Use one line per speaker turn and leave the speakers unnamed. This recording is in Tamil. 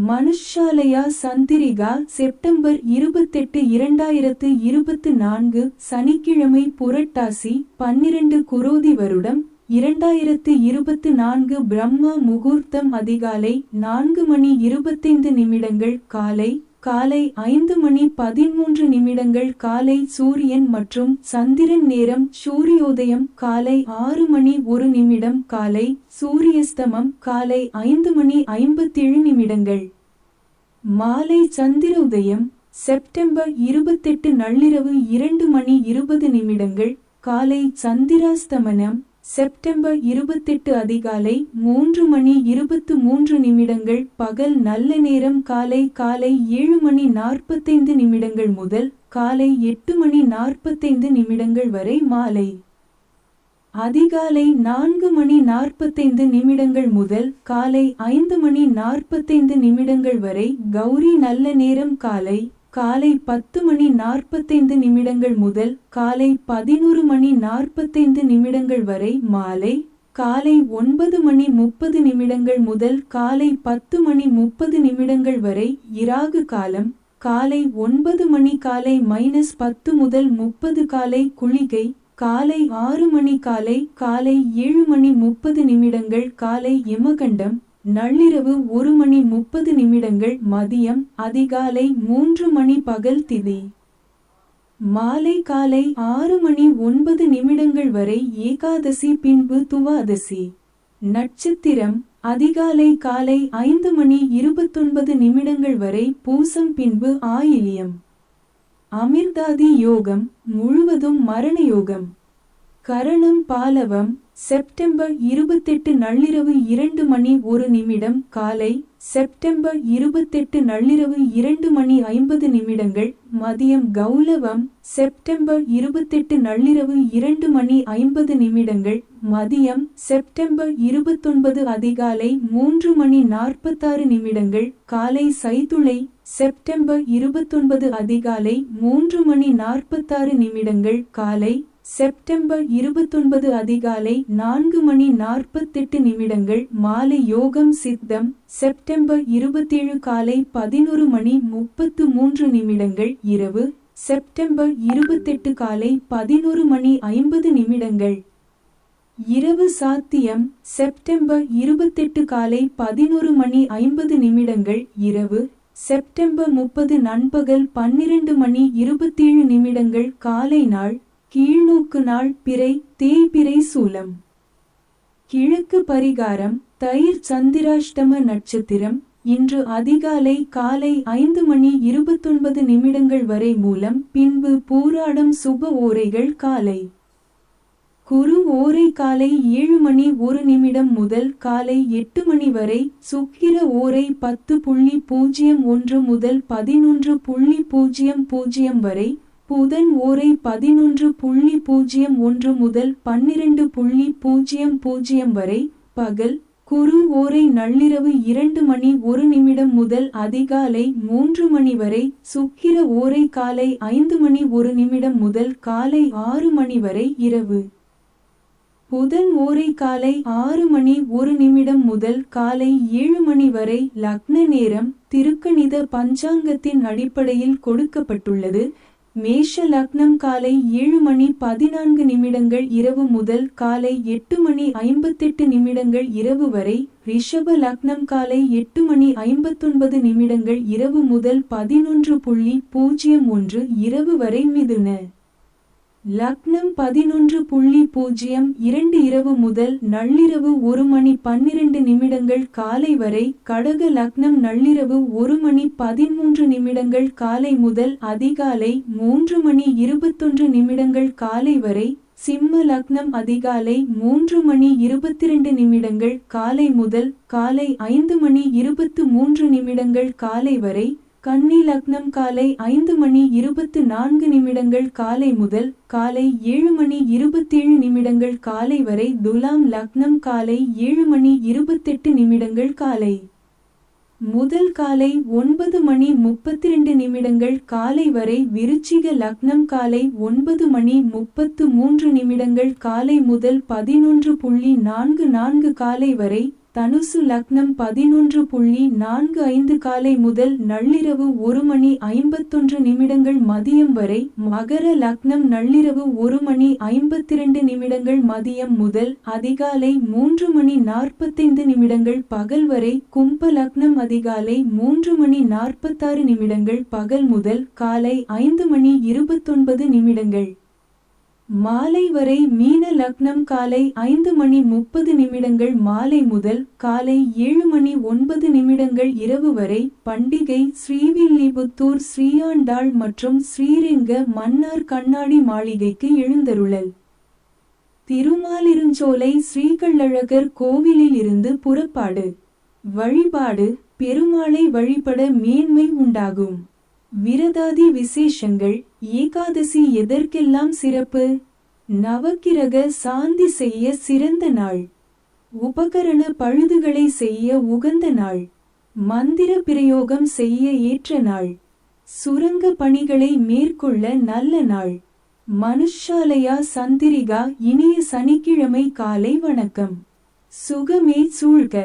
மனுஷாலயா சந்திரிகா செப்டம்பர் 28 2024 சனிக்கிழமை புரட்டாசி 12 குரோதி வருடம் 2024 பிரம்ம முகூர்த்தம் அதிகாலை 4:25 காலை 5:13 காலை சூரியன் மற்றும் சந்திரன் நேரம் சூரியோதயம் காலை 6:01 காலை சூரியஸ்தமம் காலை 5:57 மாலை சந்திரோதயம் செப்டம்பர் 28 நள்ளிரவு 2:20 காலை சந்திராஸ்தமனம் செப்டம்பர் 28 அதிகாலை 3:23 பகல் நல்ல நேரம் காலை 7:45 முதல் காலை 8:45 வரை மாலை அதிகாலை 4:45 முதல் காலை 5:45 வரை கௌரி நல்ல நேரம் காலை 10:45 முதல் காலை 11:45 வரை மாலை காலை 9:30 முதல் காலை 10:30 வரை இராகு காலம் காலை 9 மணி காலை -10 முதல் 30 காலை குளிகை காலை 6 மணி காலை 7:30 காலை யமகண்டம் நள்ளிரவு 1:30 மதியம் அதிகாலை 3 மணி பகல் திதி மாலை காலை 6:09 வரை ஏகாதசி பின்பு துவாதசி நட்சத்திரம் அதிகாலை காலை 5:29 வரை பூசம் பின்பு ஆயில்யம் அமிர்தாதி யோகம் முழுவதும் மரண யோகம் கரணம் பாலவம் செப்டம்பர் 28 நள்ளிரவு 2:01 காலை செப்டம்பர் 28 நள்ளிரவு 2:50 மதியம் கௌலவம் செப்டம்பர் 28 நள்ளிரவு 2:50 மதியம் செப்டம்பர் 29 அதிகாலை 3:46 காலை சைதுளை செப்டம்பர் 29 அதிகாலை 3:46 காலை செப்டம்பர் 29 அதிகாலை 4:48 மாலை யோகம் சித்தம் செப்டம்பர் 27 காலை 11:33 இரவு செப்டம்பர் 28 காலை 11:50 இரவு சாத்தியம் செப்டம்பர் 28 காலை 11:50 இரவு செப்டம்பர் 30 நண்பகல் 12:27 காலை நாள் கீழ்நோக்கு நாள் பிறை தேய்பிறை சூலம் கிழக்கு பரிகாரம் தயிர் சந்திராஷ்டம நட்சத்திரம் இன்று அதிகாலை காலை 5:29 வரை மூலம் பின்பு பூராடம் சுப ஓரைகள் காலை குரு ஓரை காலை 7:01 முதல் காலை 8 மணி வரை சுக்கிர ஓரை 10:01 முதல் 11:00 வரை புதன் ஓரை 11:01 முதல் 12:00 வரை பகல் குரு ஓரை நள்ளிரவு 2:01 முதல் அதிகாலை 3 மணி வரை சுக்கிர ஓரை காலை 5:01 முதல் காலை 6 மணி வரை இரவு புதன் ஓரை காலை 6:01 முதல் காலை 7 மணி வரை லக்ன நேரம் திருக்கணித பஞ்சாங்கத்தின் அடிப்படையில் கொடுக்கப்பட்டுள்ளது. மேஷ லக்னம் காலை 7:14 இரவு முதல் காலை 8:58 இரவு வரை. ரிஷப லக்னம் காலை 8:59 இரவு முதல் 11:01 இரவு வரை. மிதுன லக்னம் 11:02 இரவு முதல் நள்ளிரவு 1:12 காலை வரை. கடக லக்னம் நள்ளிரவு 1:13 காலை முதல் அதிகாலை 3:21 காலை வரை. சிம்ம லக்னம் அதிகாலை 3:22 காலை முதல் காலை 5:23 காலை வரை. கன்னி லக்னம் காலை 5:24 காலை முதல் காலை 7:27 காலை வரை. துலாம் லக்னம் காலை 7:28 காலை முதல் காலை 9:32 காலை வரை. விருச்சிக லக்னம் காலை 9:33 காலை முதல் 11:44 காலை வரை. தனுசு லக்னம் 11:45 காலை முதல் நள்ளிரவு 1:51 மதியம் வரை. மகர லக்னம் நள்ளிரவு 1:52 மதியம் முதல் அதிகாலை 3:45 பகல் வரை. கும்ப லக்னம் அதிகாலை 3:46 பகல் முதல் காலை 5:29 மாலை வரை. மீன லக்னம் காலை 5:30 மாலை முதல் காலை 7:09 இரவு வரை. பண்டிகை ஸ்ரீவில்லிபுத்தூர் ஸ்ரீயாண்டாள் மற்றும் ஸ்ரீரெங்க மன்னார் கண்ணாடி மாளிகைக்கு எழுந்தருளல். திருமாலிருஞ்சோலை ஸ்ரீகள்ளழகர் கோவிலில் இருந்து புறப்பாடு. வழிபாடு: பெருமாளை வழிபட மேன்மை உண்டாகும். விரதாதி விசேஷங்கள்: ஏகாதசி எதற்கெல்லாம் சிறப்பு? நவக்கிரக சாந்தி செய்ய சிறந்த நாள். உபகரண பழுதுகளை செய்ய உகந்த நாள். மந்திர பிரயோகம் செய்ய ஏற்ற நாள். சுரங்க பணிகளை மேற்கொள்ள நல்ல நாள். மனுஷாலயா சந்திரிகா. இனிய சனிக்கிழமை காலை வணக்கம். சுகமே சூழ்க.